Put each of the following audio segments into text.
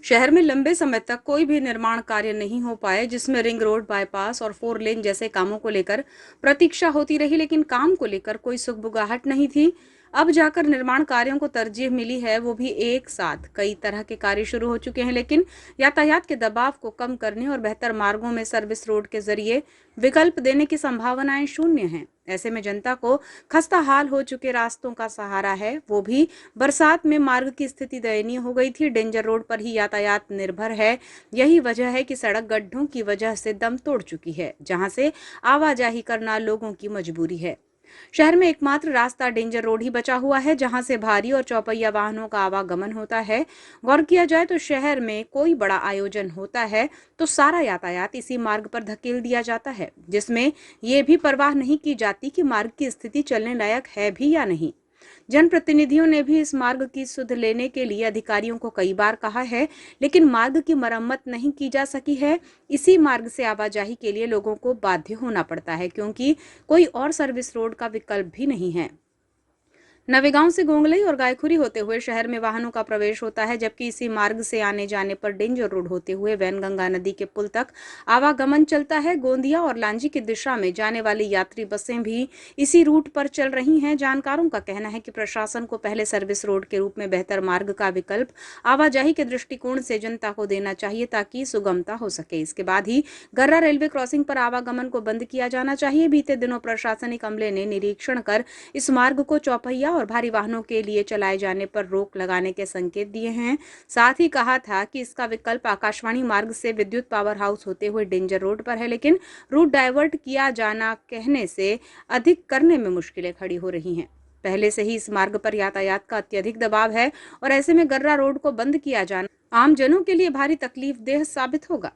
शहर में लंबे समय तक कोई भी निर्माण कार्य नहीं हो पाए, जिसमें रिंग रोड, बाईपास और 4 लेन जैसे कामों को लेकर प्रतीक्षा होती रही, लेकिन काम को लेकर कोई सुगबुगाहट नहीं थी। अब जाकर निर्माण कार्यों को तरजीह मिली है, वो भी एक साथ। कई तरह के कार्य शुरू हो चुके हैं, लेकिन यातायात के दबाव को कम करने और बेहतर मार्गों में सर्विस रोड के जरिए विकल्प देने की संभावनाएं शून्य हैं। ऐसे में जनता को खस्ता हाल हो चुके रास्तों का सहारा है, वो भी बरसात में। मार्ग की स्थिति दयनीय हो गई थी, डेंजर रोड पर ही यातायात निर्भर है। यही वजह है कि सड़क गड्ढों की वजह से दम तोड़ चुकी है, जहां से आवाजाही करना लोगों की मजबूरी है। शहर में एकमात्र रास्ता डेंजर रोड ही बचा हुआ है, जहां से भारी और चौपहिया वाहनों का आवागमन होता है। गौर किया जाए तो शहर में कोई बड़ा आयोजन होता है तो सारा यातायात इसी मार्ग पर धकेल दिया जाता है, जिसमें ये भी परवाह नहीं की जाती कि मार्ग की स्थिति चलने लायक है भी या नहीं। जनप्रतिनिधियों ने भी इस मार्ग की सुध लेने के लिए अधिकारियों को कई बार कहा है, लेकिन मार्ग की मरम्मत नहीं की जा सकी है। इसी मार्ग से आवाजाही के लिए लोगों को बाध्य होना पड़ता है, क्योंकि कोई और सर्विस रोड का विकल्प भी नहीं है। नवेगांव से गोंगलई और गायखुरी होते हुए शहर में वाहनों का प्रवेश होता है, जबकि इसी मार्ग से आने जाने पर डेंजर रोड होते हुए वैनगंगा नदी के पुल तक आवागमन चलता है। गोंदिया और लांजी की दिशा में जाने वाली यात्री बसें भी इसी रूट पर चल रही हैं। जानकारों का कहना है कि प्रशासन को पहले सर्विस रोड के रूप में बेहतर मार्ग का विकल्प आवाजाही के दृष्टिकोण से जनता को देना चाहिए, ताकि सुगमता हो सके। इसके बाद ही गर्रा रेलवे क्रॉसिंग पर आवागमन को बंद किया जाना चाहिए। बीते दिनों प्रशासनिक अमले ने निरीक्षण कर इस मार्ग को चौपहिया और भारी वाहनों के लिए चलाए जाने पर रोक लगाने के संकेत दिए हैं। साथ ही कहा था कि इसका विकल्प आकाशवाणी मार्ग से विद्युत पावर हाउस होते हुए डेंजर रोड पर है, लेकिन रूट डाइवर्ट किया जाना कहने से अधिक करने में मुश्किलें खड़ी हो रही हैं। पहले से ही इस मार्ग पर यातायात का अत्यधिक दबाव है और ऐसे में गर्रा रोड को बंद किया जाना आम जनों के लिए भारी तकलीफ देह साबित होगा।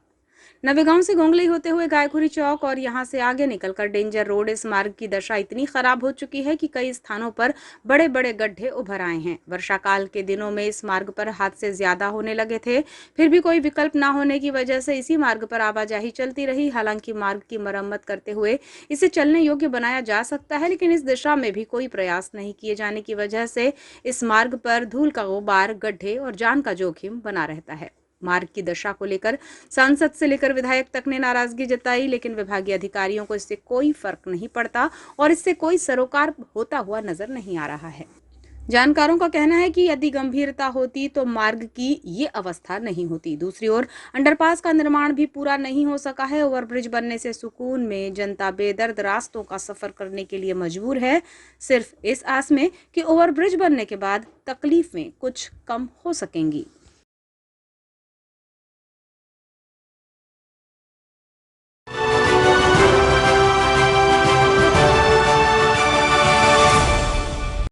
नवेगांव से गोंगलई होते हुए गायखुरी चौक और यहां से आगे निकलकर डेंजर रोड, इस मार्ग की दशा इतनी खराब हो चुकी है कि कई स्थानों पर बड़े बड़े गड्ढे उभर आए हैं। वर्षाकाल के दिनों में इस मार्ग पर हादसे ज्यादा होने लगे थे, फिर भी कोई विकल्प न होने की वजह से इसी मार्ग पर आवाजाही चलती रही। हालांकि मार्ग की मरम्मत करते हुए इसे चलने योग्य बनाया जा सकता है, लेकिन इस दिशा में भी कोई प्रयास नहीं किए जाने की वजह से इस मार्ग पर धूल का गुबार, गड्ढे और जान का जोखिम बना रहता है। मार्ग की दशा को लेकर सांसद से लेकर विधायक तक ने नाराजगी जताई, लेकिन विभागीय अधिकारियों को इससे कोई फर्क नहीं पड़ता और इससे कोई सरोकार होता हुआ नजर नहीं आ रहा है। जानकारों का कहना है कि यदि गंभीरता होती तो मार्ग की ये अवस्था नहीं होती। दूसरी ओर अंडरपास का निर्माण भी पूरा नहीं हो सका है। ओवरब्रिज बनने से सुकून में जनता बेदर्द रास्तों का सफर करने के लिए मजबूर है, सिर्फ इस आस में कि ओवरब्रिज बनने के बाद तकलीफें कुछ कम हो सकेंगी।